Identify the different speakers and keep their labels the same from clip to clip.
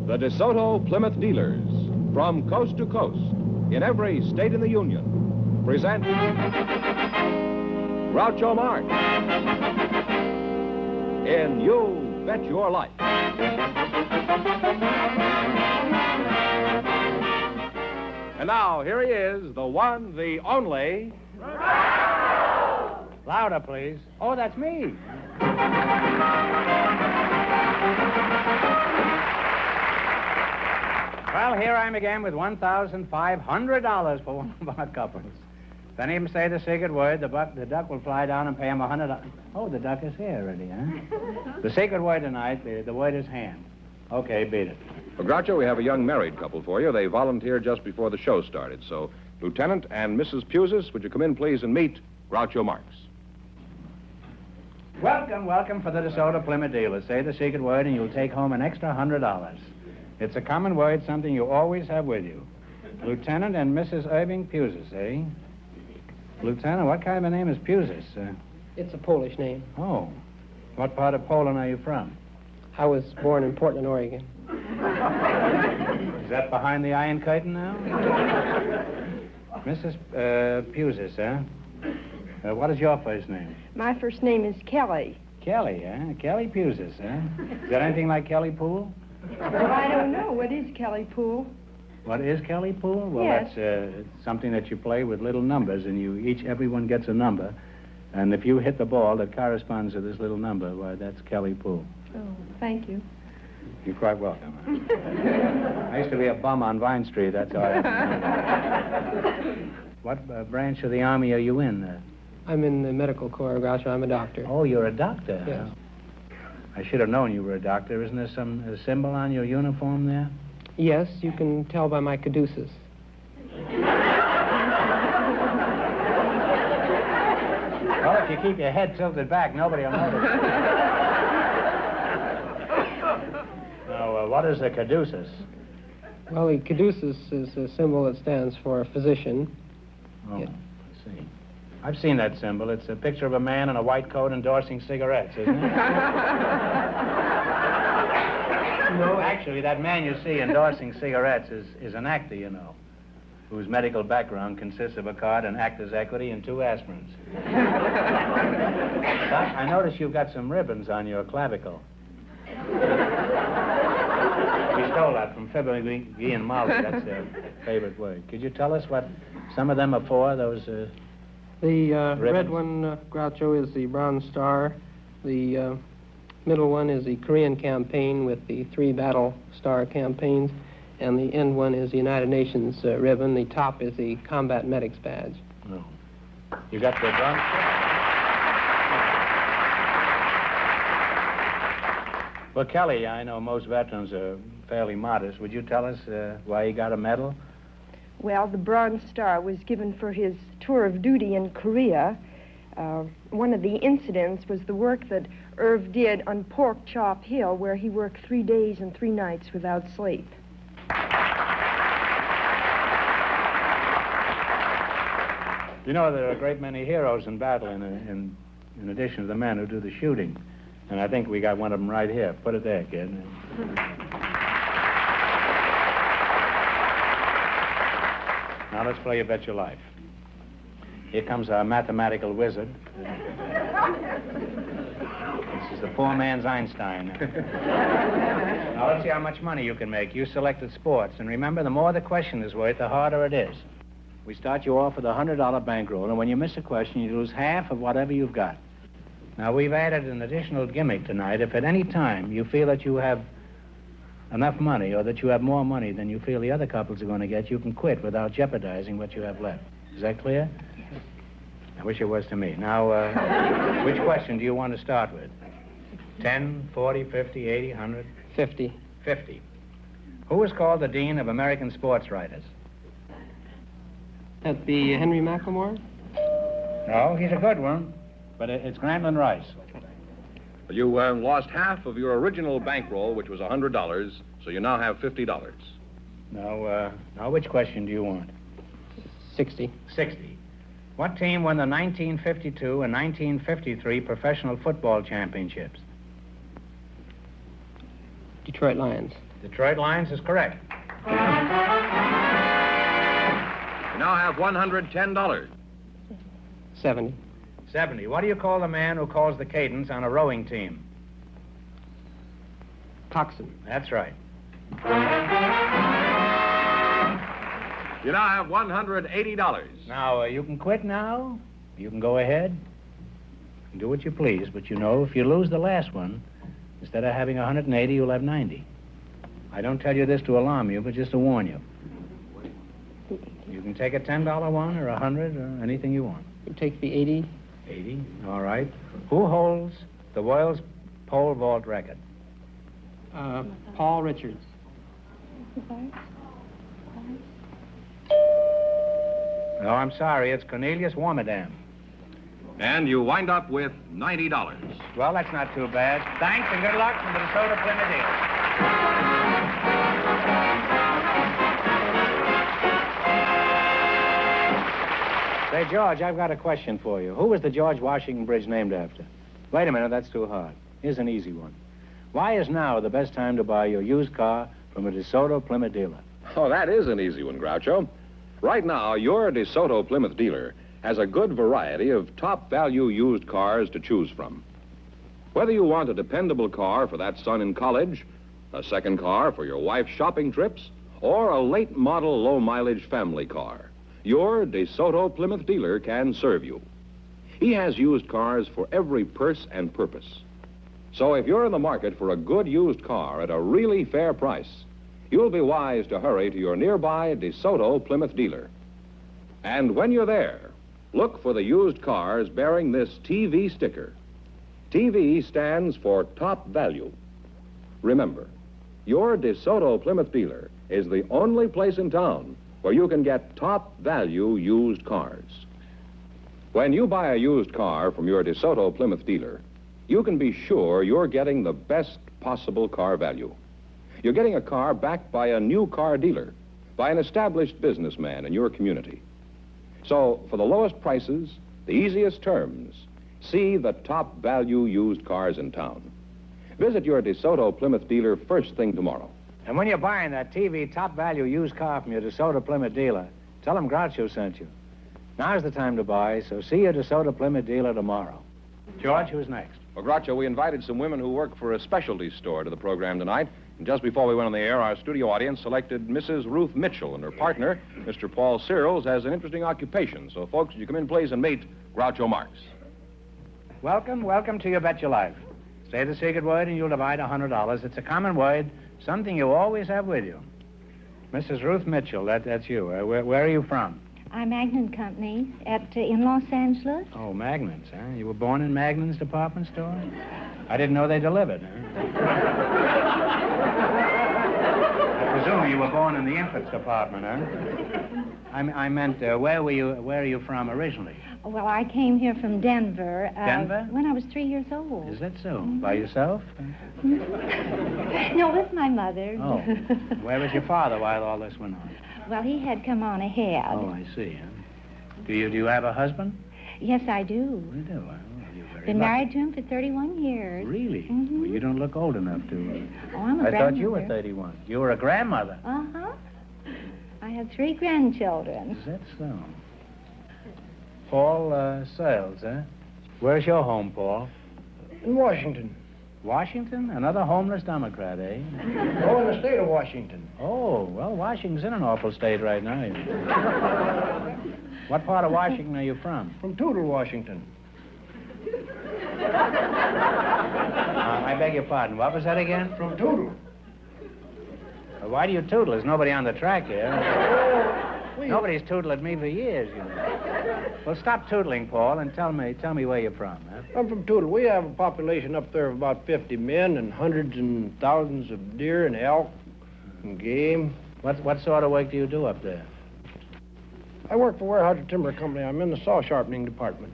Speaker 1: The DeSoto Plymouth dealers, from coast to coast, in every state in the Union, present Groucho Marx in You Bet Your Life. And now, here he is, the one, the only...
Speaker 2: Louder, please. Oh, that's me. Well, here I am again with $1,500 for one of our couples. If any of them say the secret word, the duck will fly down and pay him $100. Oh, the duck is here already, huh? The secret word tonight, the word is hand. Okay, beat it.
Speaker 1: Well, Groucho, we have a young married couple for you. They volunteered just before the show started. So, Lieutenant and Mrs. Pusis, would you come in, please, and meet Groucho Marx?
Speaker 2: Welcome, welcome for the DeSoto Plymouth dealers. Say the secret word and you'll take home an extra $100. It's a common word, something you always have with you. Lieutenant and Mrs. Irving Pusis, eh? Lieutenant, what kind of a name is Pusis?
Speaker 3: It's a Polish name.
Speaker 2: Oh. What part of Poland are you from?
Speaker 3: I was born in Portland, Oregon.
Speaker 2: Is that behind the Iron Curtain now? Mrs. Pusis, what is your first name?
Speaker 4: My first name is Kelly.
Speaker 2: Kelly, eh? Kelly Pusis, Is that anything like Kelly Pool?
Speaker 4: Well, I don't know. What is Kelly Pool?
Speaker 2: What is Kelly Pool? Well,
Speaker 4: yes.
Speaker 2: That's something that you play with little numbers, and everyone gets a number. And if you hit the ball that corresponds to this little number, why, that's Kelly Pool.
Speaker 4: Oh, thank you.
Speaker 2: You're quite welcome. I used to be a bum on Vine Street, that's all I have. What branch of the Army are you in?
Speaker 3: I'm in the medical corps, Groucho. I'm a doctor.
Speaker 2: Oh, you're a doctor?
Speaker 3: Yes.
Speaker 2: I should have known you were a doctor. Isn't there some symbol on your uniform there?
Speaker 3: Yes, you can tell by my caduceus.
Speaker 2: Well, if you keep your head tilted back, nobody will notice. Now, what is a caduceus?
Speaker 3: Well, the caduceus is a symbol that stands for physician.
Speaker 2: Oh, yeah. I see. I've seen that symbol. It's a picture of a man in a white coat endorsing cigarettes, isn't it? No, actually, that man you see endorsing cigarettes is an actor, you know, whose medical background consists of a card and actor's equity and 2 aspirins. Doc, I notice you've got some ribbons on your clavicle. We stole that from Fibber and Molly. That's their favorite word. Could you tell us what some of them are for, those
Speaker 3: The red one, Groucho, is the Bronze Star. The middle one is the Korean campaign with the 3 battle star campaigns. And the end one is the United Nations ribbon. The top is the Combat Medics badge.
Speaker 2: No. You got the Bronze Star? Well, Kelly, I know most veterans are fairly modest. Would you tell us why you got a medal?
Speaker 4: Well, the Bronze Star was given for his tour of duty in Korea. One of the incidents was the work that Irv did on Pork Chop Hill, where he worked 3 days and 3 nights without sleep.
Speaker 2: You know, there are a great many heroes in battle in addition to the men who do the shooting. And I think we got one of them right here. Put it there, kid. Now let's play You Bet Your Life. Here comes our mathematical wizard. This is the poor man's Einstein. Now let's see how much money you can make. You selected sports. And remember, the more the question is worth, the harder it is. We start you off with a $100 bankroll, and when you miss a question, you lose half of whatever you've got. Now, we've added an additional gimmick tonight. If at any time you feel that you have enough money or that you have more money than you feel the other couples are going to get, you can quit without jeopardizing what you have left. Is that clear? I wish it was to me. Now, which question do you want to start with? 10, 40, 50, 80, 100?
Speaker 3: 50.
Speaker 2: 50. Who is called the Dean of American Sports Writers?
Speaker 3: That'd be Henry McLemore?
Speaker 2: No, he's a good one. But it's Grantland Rice.
Speaker 1: You lost half of your original bankroll, which was $100, so you now have $50.
Speaker 2: Now, which question do you want?
Speaker 3: 60.
Speaker 2: 60. What team won the 1952 and 1953 professional football championships?
Speaker 3: Detroit Lions.
Speaker 2: Detroit Lions is correct.
Speaker 1: You now have $110.
Speaker 3: 70.
Speaker 2: 70. What do you call the man who calls the cadence on a rowing team?
Speaker 3: Coxswain.
Speaker 2: That's right.
Speaker 1: You now have $180.
Speaker 2: Now, you can quit now. You can go ahead. Do what you please, but you know, if you lose the last one, instead of having 180, you'll have 90. I don't tell you this to alarm you, but just to warn you. You can take a $10 one or 100 or anything you want.
Speaker 3: You take the 80.
Speaker 2: 80, all right. Who holds the world's pole vault record?
Speaker 3: Paul Richards.
Speaker 2: No, I'm sorry, it's Cornelius Warmadam.
Speaker 1: And you wind up with $90.
Speaker 2: Well, that's not too bad. Thanks and good luck from the DeSoto Plymouth Dealer. Say, George, I've got a question for you. Who was the George Washington Bridge named after? Wait a minute, that's too hard. Here's an easy one. Why is now the best time to buy your used car from a DeSoto Plymouth dealer?
Speaker 1: Oh, that is an easy one, Groucho. Right now, your DeSoto Plymouth dealer has a good variety of top-value used cars to choose from. Whether you want a dependable car for that son in college, a second car for your wife's shopping trips, or a late-model, low-mileage family car, your DeSoto Plymouth dealer can serve you. He has used cars for every purse and purpose. So if you're in the market for a good used car at a really fair price, you'll be wise to hurry to your nearby DeSoto Plymouth dealer. And when you're there, look for the used cars bearing this TV sticker. TV stands for top value. Remember, your DeSoto Plymouth dealer is the only place in town where you can get top value used cars. When you buy a used car from your DeSoto Plymouth dealer, you can be sure you're getting the best possible car value. You're getting a car backed by a new car dealer, by an established businessman in your community. So, for the lowest prices, the easiest terms, see the top value used cars in town. Visit your DeSoto Plymouth dealer first thing tomorrow.
Speaker 2: And when you're buying that TV top value used car from your DeSoto Plymouth dealer, tell them Groucho sent you. Now's the time to buy, so see your DeSoto Plymouth dealer tomorrow. George, who's next?
Speaker 1: Well, Groucho, we invited some women who work for a specialty store to the program tonight. And just before we went on the air, our studio audience selected Mrs. Ruth Mitchell and her partner, Mr. Paul Searles, as an interesting occupation. So, folks, would you come in, please, and meet Groucho Marx.
Speaker 2: Welcome to You Bet Your Life. Say the secret word and you'll divide $100. It's a common word, something you always have with you. Mrs. Ruth Mitchell, that's you. Where are you from?
Speaker 5: I'm Magnan Company in Los Angeles.
Speaker 2: Oh, Magnan's, huh? You were born in Magnan's department store? I didn't know they delivered, huh? I presume you were born in the infants department, huh? I meant, where are you from originally?
Speaker 5: Well, I came here from Denver.
Speaker 2: Denver?
Speaker 5: When I was 3 years old.
Speaker 2: Is that so? Mm-hmm. By yourself?
Speaker 5: No, with my mother.
Speaker 2: Oh. Where was your father while all this went on?
Speaker 5: Well, he had come on ahead.
Speaker 2: Oh, I see. Huh? Do you have a husband?
Speaker 5: Yes, I do.
Speaker 2: You do? Well, you're very
Speaker 5: Been
Speaker 2: lucky.
Speaker 5: married to him for 31 years.
Speaker 2: Really?
Speaker 5: Mm-hmm.
Speaker 2: Well, you don't look old enough to...
Speaker 5: Oh, I'm a
Speaker 2: I
Speaker 5: grandmother.
Speaker 2: thought you were 31. You were a grandmother.
Speaker 5: Uh-huh. I have 3 grandchildren.
Speaker 2: Is that so? Paul Searles, huh? Where's your home, Paul?
Speaker 6: In Washington.
Speaker 2: Washington? Another homeless Democrat, eh?
Speaker 6: Oh, in the state of Washington.
Speaker 2: Oh, well, Washington's in an awful state right now. What part of Washington are you from?
Speaker 6: From Tootle, Washington.
Speaker 2: I beg your pardon. What was that again?
Speaker 6: From Tootle.
Speaker 2: Why do you tootle? There's nobody on the track here. Nobody's tootled at me for years, you know. Well, stop tootling, Paul, and tell me where you're from, huh?
Speaker 6: I'm from Tootle. We have a population up there of about 50 men and hundreds and thousands of deer and elk and game.
Speaker 2: What sort of work do you do up there?
Speaker 6: I work for Weyerhaeuser Timber Company. I'm in the saw sharpening department.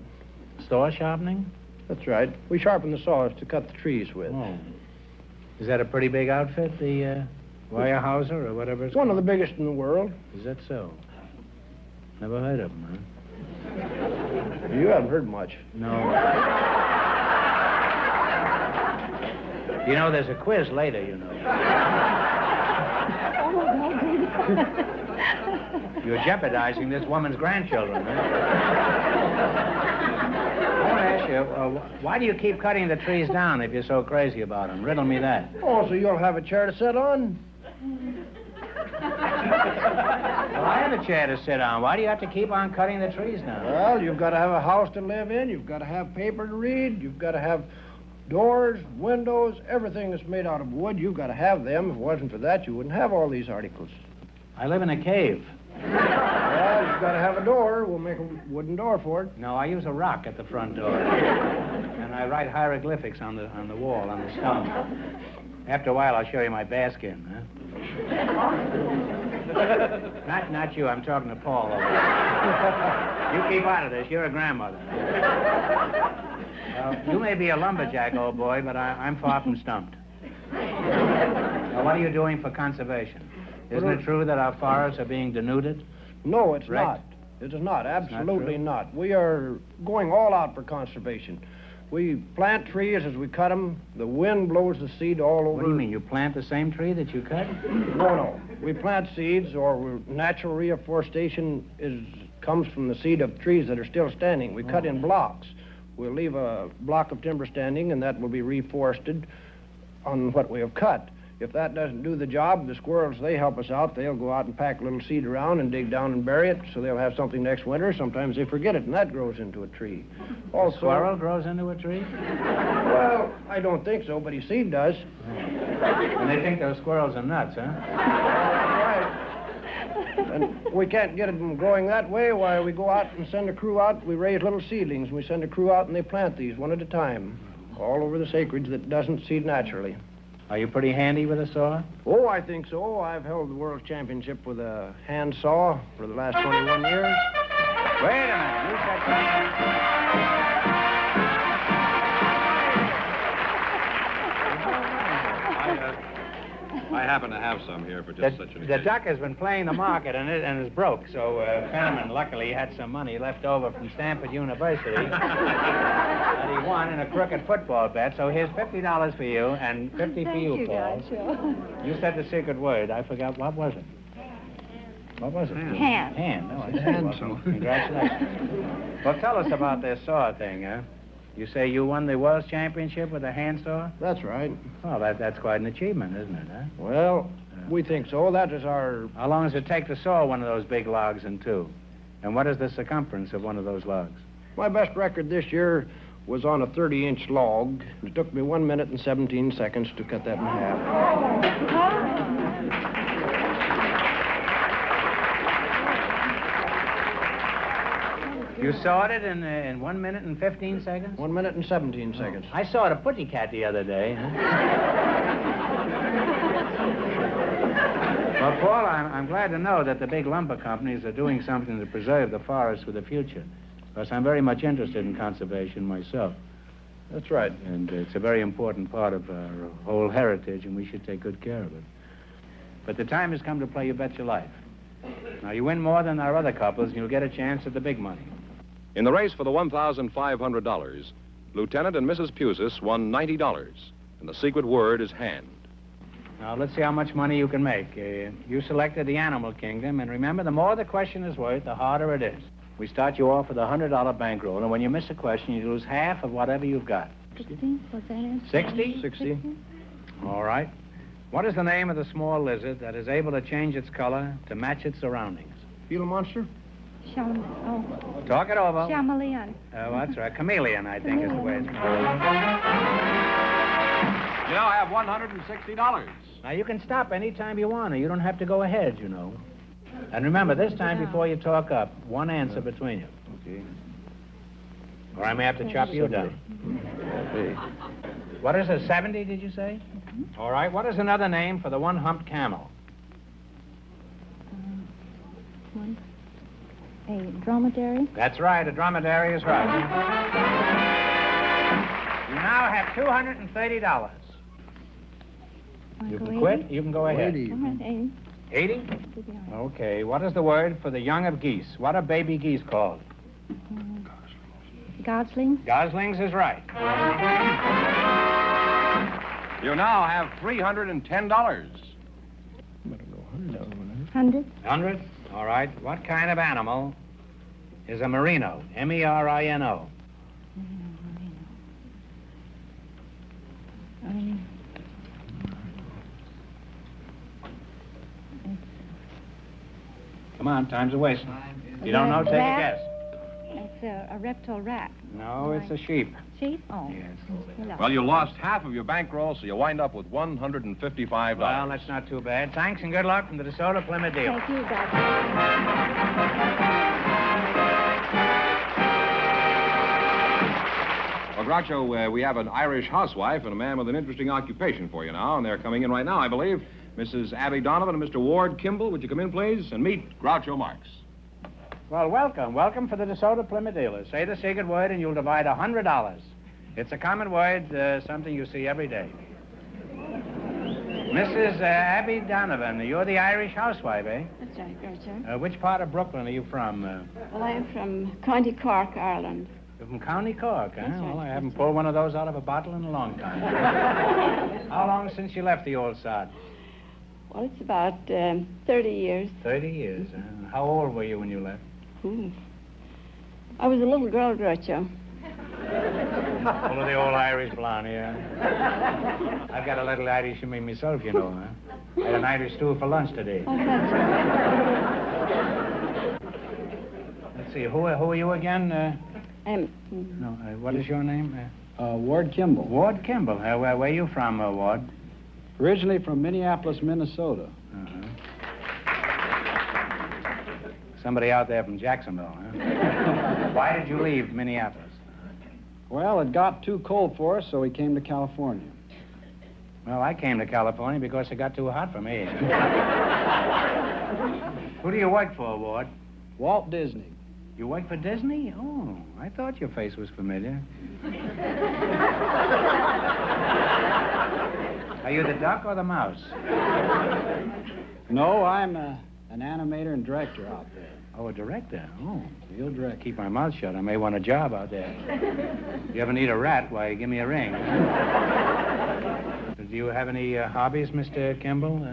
Speaker 2: Store sharpening?
Speaker 6: That's right. We sharpen the saws to cut the trees with.
Speaker 2: Oh. Is that a pretty big outfit, the Weyerhaeuser or whatever it's
Speaker 6: One of
Speaker 2: called?
Speaker 6: the biggest in the world.
Speaker 2: Is that so? Never heard of them, huh?
Speaker 6: You haven't heard much.
Speaker 2: No. You know, there's a quiz later, you know. You're jeopardizing this woman's grandchildren, huh? I want to ask you, why do you keep cutting the trees down if you're so crazy about them? Riddle me that.
Speaker 6: Oh, so you'll have a chair to sit on?
Speaker 2: Well, I have a chair to sit on. Why do you have to keep on cutting the trees down?
Speaker 6: Well, you've got to have a house to live in. You've got to have paper to read. You've got to have doors, windows, everything that's made out of wood. You've got to have them. If it wasn't for that, you wouldn't have all these articles.
Speaker 2: I live in a cave.
Speaker 6: Well, you've got to have a door. We'll make a wooden door for it.
Speaker 2: No, I use a rock at the front door. And I write hieroglyphics on the wall, on the stone. After a while, I'll show you my bear skin, huh? Not you. I'm talking to Paul over there. You keep out of this. You're a grandmother. You may be a lumberjack, old boy, but I'm far from stumped. Now, what are you doing for conservation? Isn't it true that our forests are being denuded?
Speaker 6: No, it's
Speaker 2: Right.
Speaker 6: not. It is not. Absolutely
Speaker 2: not
Speaker 6: not. We are going all out for conservation. We plant trees as we cut them. The wind blows the seed all over.
Speaker 2: What do you mean? You plant the same tree that you cut?
Speaker 6: No. We plant seeds, or natural reforestation comes from the seed of trees that are still standing. We cut in blocks. We'll leave a block of timber standing, and that will be reforested on what we have cut. If that doesn't do the job, the squirrels, they help us out. They'll go out and pack a little seed around and dig down and bury it, so they'll have something next winter. Sometimes they forget it, and that grows into a tree.
Speaker 2: Also, a squirrel grows into a tree?
Speaker 6: Well, I don't think so, but his seed does.
Speaker 2: And they think those squirrels are nuts, huh?
Speaker 6: Right. And we can't get them growing that way. Why, we go out and send a crew out. We raise little seedlings, and we send a crew out, and they plant these one at a time, all over this acreage that doesn't seed naturally.
Speaker 2: Are you pretty handy with a saw?
Speaker 6: Oh, I think so. I've held the world championship with a hand saw for the last 21 years.
Speaker 2: Wait a minute. You said
Speaker 1: I happen to have some here for just such an
Speaker 2: The
Speaker 1: occasion.
Speaker 2: duck has been playing the market and is broke, so Fenneman luckily had some money left over from Stanford University that he won in a crooked football bet. So here's $50 for you and 50 for you, Paul. You said the secret word. I forgot. What was it? What was it?
Speaker 5: Hand.
Speaker 2: Hand. No, I said it. Congratulations. Well, tell us about this saw thing, huh? You say you won the world championship with a hand saw?
Speaker 6: That's right.
Speaker 2: Well, that's quite an achievement, isn't it, huh?
Speaker 6: Well, we think so. That is our...
Speaker 2: How long does it take to saw one of those big logs in two? And what is the circumference of one of those logs?
Speaker 6: My best record this year was on a 30-inch log. It took me 1 minute and 17 seconds to cut that in half.
Speaker 2: You sawed it in 1 minute and 15 seconds?
Speaker 6: 1 minute and 17 seconds.
Speaker 2: I sawed a pussycat the other day. Huh? Well, Paul, I'm glad to know that the big lumber companies are doing something to preserve the forests for the future. Because I'm very much interested in conservation myself.
Speaker 6: That's right.
Speaker 2: And it's a very important part of our whole heritage, and we should take good care of it. But the time has come to play You Bet Your Life. Now, you win more than our other couples, and you'll get a chance at the big money.
Speaker 1: In the race for the $1,500, Lieutenant and Mrs. Pusis won $90, and the secret word is hand.
Speaker 2: Now, let's see how much money you can make. You selected the animal kingdom, and remember, the more the question is worth, the harder it is. We start you off with a $100 bankroll, and when you miss a question, you lose half of whatever you've got.
Speaker 5: 60? What's that in?
Speaker 2: 60?
Speaker 6: 60.
Speaker 2: All right. What is the name of the small lizard that is able to change its color to match its surroundings?
Speaker 6: Gila monster?
Speaker 2: Talk it over.
Speaker 5: Chameleon.
Speaker 2: Oh, that's right. Chameleon, I think, is the way it's called.
Speaker 1: You now have $160.
Speaker 2: Now, you can stop any time you want, or you don't have to go ahead, you know. And remember, this time before you talk up, one answer between you.
Speaker 6: Okay.
Speaker 2: Or I may have to chop you down.
Speaker 6: Okay.
Speaker 2: What is a 70, did you say? All right. What is another name for the one-humped camel?
Speaker 5: A dromedary.
Speaker 2: That's right. A dromedary is right. You now have $230. You can quit. You can go ahead.
Speaker 6: 80.
Speaker 2: 80? Okay. What is the word for the young of geese? What are baby geese called?
Speaker 5: Goslings.
Speaker 2: Goslings is right.
Speaker 1: You now have $310.
Speaker 6: Better go 100.
Speaker 5: 100.
Speaker 2: 100? All right. What kind of animal is a merino? M-E-R-I-N-O. Come on, time's a waste. If you don't know, take a guess.
Speaker 5: It's a reptile rat.
Speaker 2: No, it's a sheep.
Speaker 5: Sheep? Oh.
Speaker 2: Yes.
Speaker 1: Well, you lost half of your bankroll, so you wind up with $155.
Speaker 2: Well, that's not too bad. Thanks and good luck from the DeSoto Plymouth deal.
Speaker 5: Thank you, God.
Speaker 1: Well, Groucho, we have an Irish housewife and a man with an interesting occupation for you now, and they're coming in right now, I believe. Mrs. Abby Donovan and Mr. Ward Kimball, would you come in, please, and meet Groucho Marx.
Speaker 2: Well, welcome. Welcome for the DeSoto Plymouth dealers. Say the secret word and you'll divide $100. It's a common word, something you see every day. Mrs. Abby Donovan, you're the Irish housewife, eh?
Speaker 7: That's right, Groucho.
Speaker 2: Which part of Brooklyn are you from?
Speaker 7: Well, I'm from County Cork, Ireland.
Speaker 2: You're from County Cork, huh?
Speaker 7: That's right,
Speaker 2: Well, I haven't
Speaker 7: that's
Speaker 2: pulled one of those out of a bottle in a long time. How long since you left the old sod?
Speaker 7: Well, it's about 30 years.
Speaker 2: 30 years, huh? How old were you when you left?
Speaker 7: Ooh. I was a little girl, Groucho.
Speaker 2: Full of the old Irish blonde, yeah. I've got a little Irish in me myself, you know, huh? I had an Irish stew for lunch today.
Speaker 7: Oh, that's right.
Speaker 2: Let's see, who are you again? What is your name?
Speaker 8: Ward Kimball.
Speaker 2: Ward Kimball. Where are you from, Ward?
Speaker 8: Originally from Minneapolis, Minnesota.
Speaker 2: Uh-huh. Somebody out there from Jacksonville, huh? Why did you leave Minneapolis?
Speaker 8: Well, it got too cold for us, so we came to California.
Speaker 2: Well, I came to California because it got too hot for me. Who do you work for, Ward?
Speaker 8: Walt Disney.
Speaker 2: You work for Disney? Oh, I thought your face was familiar. Are you the duck or the mouse?
Speaker 8: No, I'm an animator and director out there.
Speaker 2: Oh, a director? Oh,
Speaker 8: Field director.
Speaker 2: keep my mouth shut. I may want a job out there. If you ever need a rat, why, give me a ring. Do you have any hobbies, Mr. Kimball?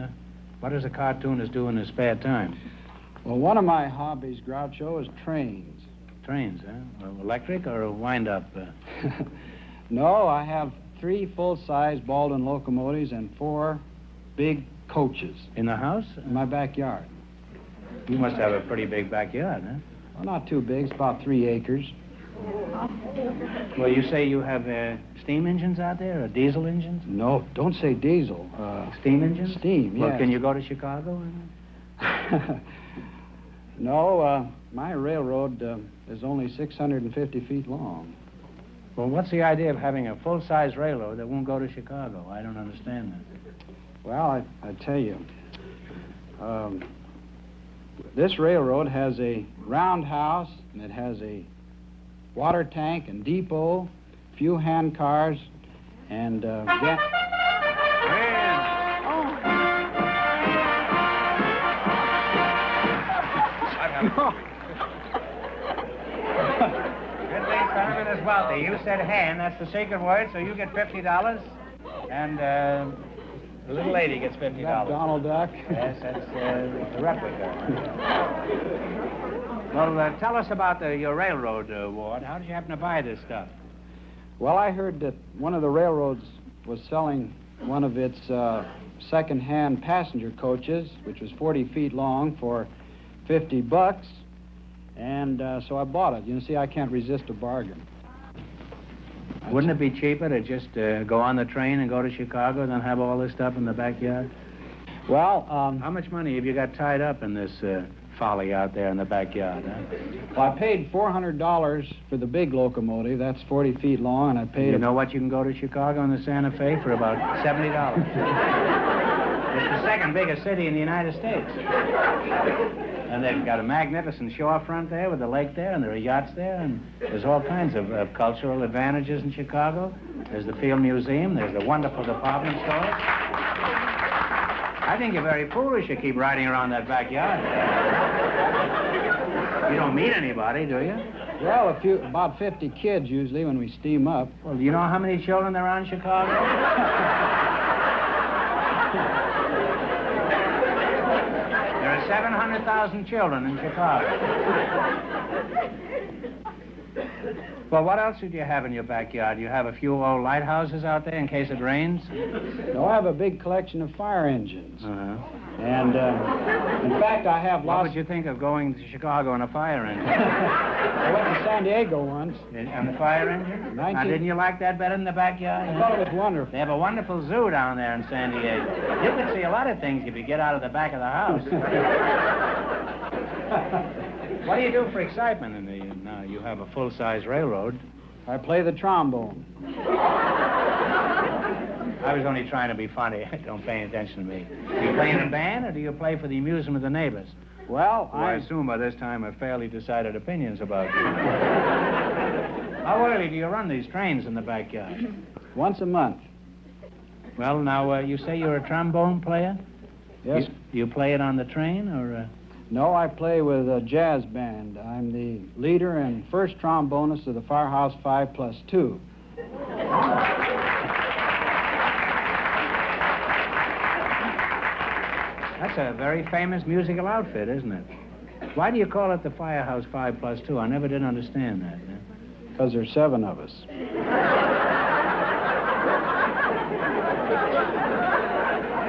Speaker 2: What does a cartoonist do in his spare time?
Speaker 8: Well, one of my hobbies, Groucho, is trains.
Speaker 2: Trains, huh? Electric or wind-up?
Speaker 8: No, I have 3 full-size Baldwin locomotives and 4 big coaches.
Speaker 2: In the house?
Speaker 8: In my backyard.
Speaker 2: You must have a pretty big backyard, huh?
Speaker 8: Well, not too big. It's about 3 acres.
Speaker 2: Well, you say you have steam engines out there, or diesel engines?
Speaker 8: No, don't say diesel.
Speaker 2: Steam engines?
Speaker 8: Steam,
Speaker 2: Well,
Speaker 8: yes.
Speaker 2: can you go to Chicago?
Speaker 8: No, my railroad is only 650 feet long.
Speaker 2: Well, what's the idea of having a full-size railroad that won't go to Chicago? I don't understand that.
Speaker 8: Well, I tell you, this railroad has a roundhouse, and it has a water tank and depot, few hand cars, and
Speaker 2: Good thing Donovan is wealthy. You said hand, that's the secret word, so you get $50, and the little lady gets $50.
Speaker 8: Donald Duck.
Speaker 2: Yes, that's the replica. Well, tell us about your railroad, Ward. How did you happen to buy this stuff?
Speaker 8: Well, I heard that one of the railroads was selling one of its second-hand passenger coaches, which was 40 feet long, for $50, and so I bought it. You see, I can't resist a bargain.
Speaker 2: Wouldn't it be cheaper to just go on the train and go to Chicago than have all this stuff in the backyard?
Speaker 8: Well,
Speaker 2: how much money have you got tied up in this folly out there in the backyard, huh?
Speaker 8: well, I paid $400 for the big locomotive. That's 40 feet long, and I paid...
Speaker 2: You know what? You can go to Chicago in the Santa Fe for about $70. It's the second biggest city in the United States. And they've got a magnificent shorefront there with the lake there, and there are yachts there, and there's all kinds of cultural advantages in Chicago. There's the Field Museum. There's the wonderful department stores. I think you're very foolish to keep riding around that backyard. You don't meet anybody, do you?
Speaker 8: Well, about 50 kids usually when we steam up.
Speaker 2: Well, do you know how many children there are in Chicago? There are 700,000 children in Chicago. Well, what else did you have in your backyard? You have a few old lighthouses out there in case it rains?
Speaker 8: No, I have a big collection of fire engines.
Speaker 2: Uh-huh.
Speaker 8: And, in fact, I have
Speaker 2: What
Speaker 8: lots...
Speaker 2: would you think of going to Chicago in a fire engine?
Speaker 8: I went to San Diego once.
Speaker 2: On the fire engine? Now, didn't you like that better than the backyard?
Speaker 8: I thought it was wonderful.
Speaker 2: They have a wonderful zoo down there in San Diego. You can see a lot of things if you get out of the back of the house. What do you do for excitement? Now you have a full-size railroad.
Speaker 8: I play the trombone.
Speaker 2: I was only trying to be funny. Don't pay attention to me. Do you play in a band, or do you play for the amusement of the neighbors?
Speaker 8: Well,
Speaker 2: I assume by this time I've fairly decided opinions about you. How early do you run these trains in the backyard?
Speaker 8: Once a month.
Speaker 2: Well, now, you say you're a trombone player?
Speaker 8: Yes.
Speaker 2: Do you play it on the train, or...
Speaker 8: No, I play with a jazz band. I'm the leader and first trombonist of the Firehouse 5+2.
Speaker 2: That's a very famous musical outfit, isn't it? Why do you call it the Firehouse 5+2? I never did understand that.
Speaker 8: Because there's 7 of us.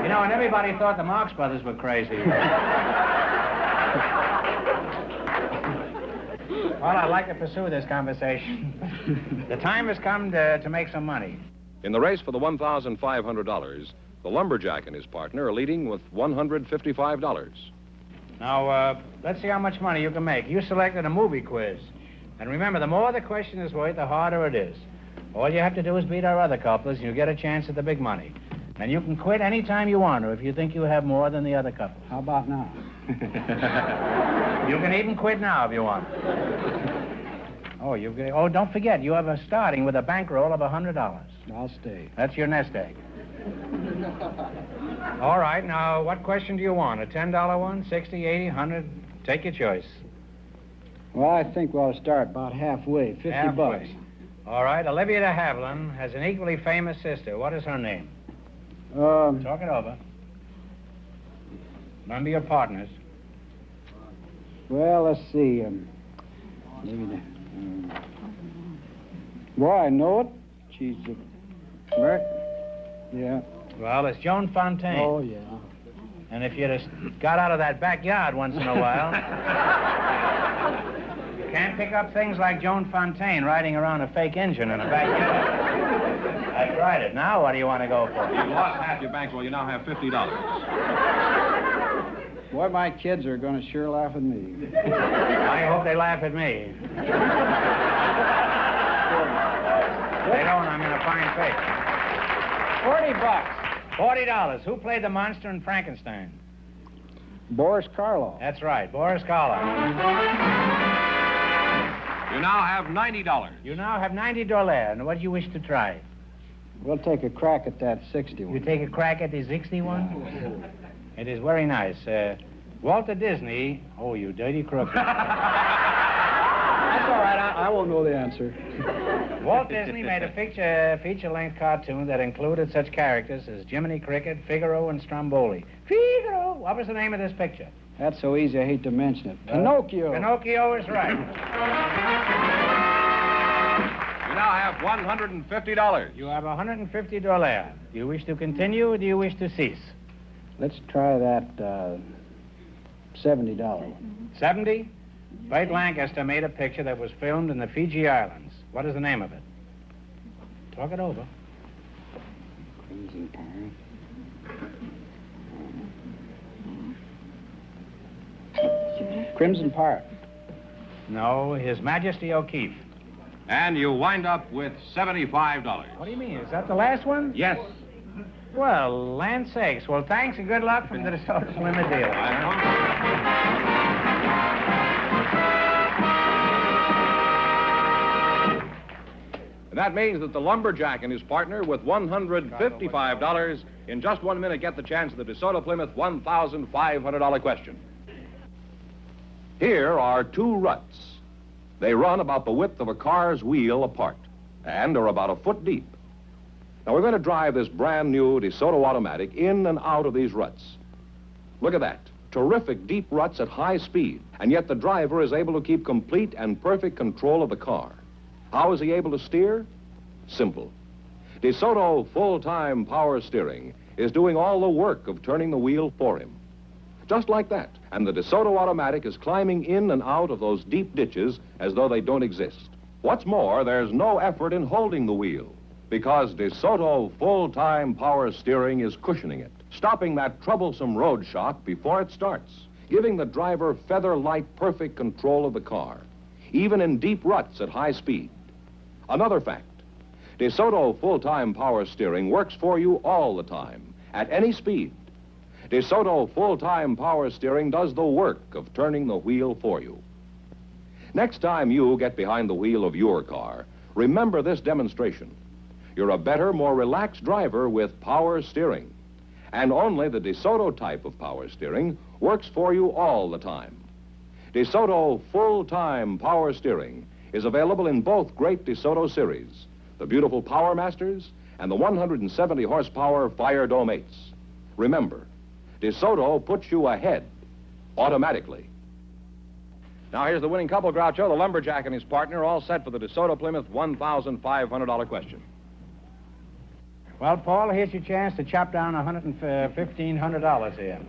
Speaker 2: You know, and everybody thought the Marx Brothers were crazy. Well, I'd like to pursue this conversation. The time has come to make some money.
Speaker 1: In the race for the $1,500, the lumberjack and his partner are leading with $155.
Speaker 2: Now, let's see how much money you can make. You selected a movie quiz. And remember, the more the question is worth, the harder it is. All you have to do is beat our other couplers, and you get a chance at the big money. And you can quit any time you want, or if you think you have more than the other couple.
Speaker 8: How about now?
Speaker 2: You can even quit now if you want. Oh, don't forget, you have a starting with a bankroll of $100.
Speaker 8: I'll stay.
Speaker 2: That's your nest egg. All right, now, what question do you want? A $10 one, 60, 80, 100? Take your choice.
Speaker 8: Well, I think we'll start about halfway, 50 bucks.
Speaker 2: All right, Olivia de Havilland has an equally famous sister. What is her name? Talk it over. Remember your partners.
Speaker 8: Well, let's see. Boy, I know it. She's yeah.
Speaker 2: Well, it's Joan Fontaine.
Speaker 8: Oh, yeah.
Speaker 2: And if you'd have got out of that backyard once in a while, you can't pick up things like Joan Fontaine riding around a fake engine in a backyard. I tried it. Now, what do you want to go for?
Speaker 1: You lost half your bankroll. You now have $50.
Speaker 8: Boy, my kids are going to sure laugh at me.
Speaker 2: I hope they laugh at me. They don't. I'm in a fine fix.
Speaker 8: 40 bucks.
Speaker 2: $40. Who played the monster in Frankenstein?
Speaker 8: Boris Karloff.
Speaker 2: That's right, Boris Karloff.
Speaker 1: You now have $90.
Speaker 2: You now have $90. And what do you wish to try?
Speaker 8: We'll take a crack at that 61.
Speaker 2: You take a crack at the 61? It is very nice. Walter Disney... Oh, you dirty crook.
Speaker 8: That's all right. I won't know the answer.
Speaker 2: Walt Disney made a feature-length cartoon that included such characters as Jiminy Cricket, Figaro, and Stromboli. Figaro! What was the name of this picture?
Speaker 8: That's so easy, I hate to mention it. Pinocchio.
Speaker 2: Pinocchio is right.
Speaker 1: You now have $150.
Speaker 2: You have $150. Do you wish to continue, or do you wish to cease?
Speaker 8: Let's try that $70.
Speaker 2: 70? Burt Lancaster made a picture that was filmed in the Fiji Islands. What is the name of it? Talk it over.
Speaker 8: Crimson Pirate. Crimson Pirate.
Speaker 2: No, His Majesty O'Keefe.
Speaker 1: And you wind up with $75.
Speaker 2: What do you mean? Is that the last one?
Speaker 1: Yes.
Speaker 2: Well, land sakes. Well, thanks and good luck from the DeSoto Plymouth dealer.
Speaker 1: That means that the lumberjack and his partner with $155 in just 1 minute get the chance of the DeSoto Plymouth $1,500 question. Here are two ruts. They run about the width of a car's wheel apart and are about a foot deep. Now, we're going to drive this brand new DeSoto automatic in and out of these ruts. Look at that. terrific deep ruts at high speed, and yet the driver is able to keep complete and perfect control of the car. How is he able to steer? Simple. DeSoto full-time power steering is doing all the work of turning the wheel for him. Just like that. And the DeSoto automatic is climbing in and out of those deep ditches as though they don't exist. What's more, there's no effort in holding the wheel, because DeSoto full-time power steering is cushioning it, stopping that troublesome road shock before it starts, giving the driver feather-light perfect control of the car, even in deep ruts at high speed. Another fact, DeSoto full-time power steering works for you all the time, at any speed. DeSoto full-time power steering does the work of turning the wheel for you. Next time you get behind the wheel of your car, remember this demonstration. You're a better, more relaxed driver with power steering. And only the DeSoto type of power steering works for you all the time. DeSoto full-time power steering is available in both great DeSoto series, the beautiful Power Masters and the 170 horsepower Fire Dome 8s. Remember, DeSoto puts you ahead automatically. Now here's the winning couple, Groucho, the lumberjack and his partner, all set for the DeSoto Plymouth $1,500 question.
Speaker 2: Well, Paul, here's your chance to chop down $1,500 here.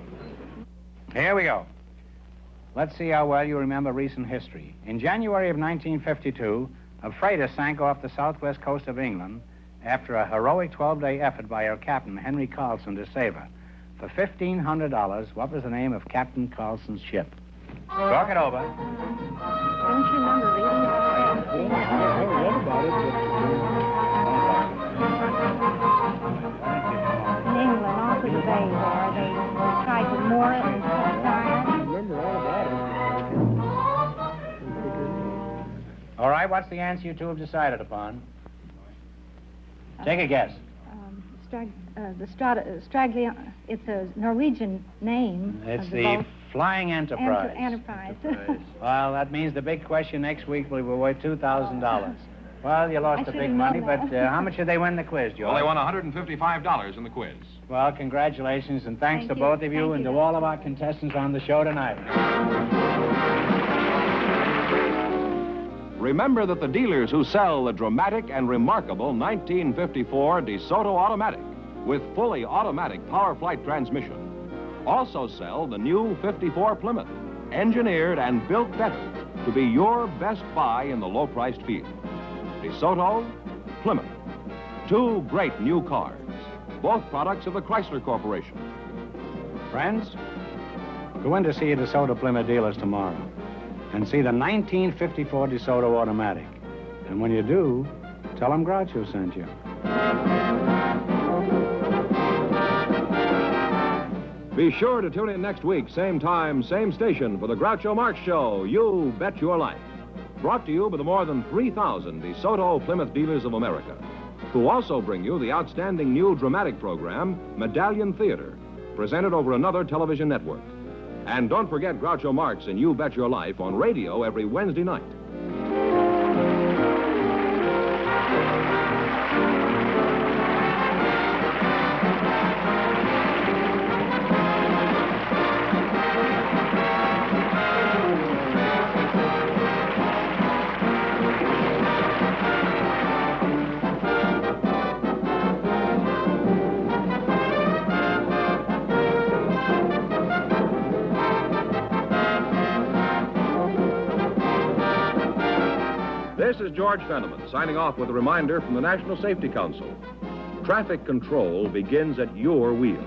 Speaker 2: Here we go. Let's see how well you remember recent history. In January of 1952, a freighter sank off the southwest coast of England after a heroic 12-day effort by her captain, Henry Carlson, to save her. For $1,500, what was the name of Captain Carlson's ship? Talk it over.
Speaker 7: Don't you remember reading about it?
Speaker 8: I read about it,
Speaker 7: In England, off of the bay there, they tried to moor it and set it
Speaker 8: I remember all about it.
Speaker 2: All right, what's the answer you two have decided upon? Take a guess.
Speaker 7: It's a Norwegian name.
Speaker 2: It's
Speaker 7: of
Speaker 2: the
Speaker 7: boat.
Speaker 2: Flying Enterprise.
Speaker 7: Enterprise.
Speaker 2: Well, that means the big question next week will be worth $2,000. Well, you lost the big money, but how much did they win the quiz, George?
Speaker 1: Well, they won $155 in the quiz.
Speaker 2: Well, congratulations, and thanks
Speaker 7: Thank
Speaker 2: to
Speaker 7: you.
Speaker 2: both of you
Speaker 7: Thank
Speaker 2: and
Speaker 7: you.
Speaker 2: to all of our contestants on the show tonight.
Speaker 1: Remember that the dealers who sell the dramatic and remarkable 1954 DeSoto automatic with fully automatic power flight transmission also sell the new 54 Plymouth, engineered and built better to be your best buy in the low-priced field. DeSoto, Plymouth, two great new cars, both products of the Chrysler Corporation.
Speaker 2: Friends, go in to see the DeSoto Plymouth dealers tomorrow and see the 1954 DeSoto automatic. And when you do, tell them Groucho sent you.
Speaker 1: Be sure to tune in next week, same time, same station, for the Groucho Marx Show, You Bet Your Life. Brought to you by the more than 3,000 DeSoto Plymouth dealers of America, who also bring you the outstanding new dramatic program, Medallion Theater, presented over another television network. And don't forget Groucho Marx and You Bet Your Life on radio every Wednesday night. This is George Fenneman signing off with a reminder from the National Safety Council. Traffic control begins at your wheel.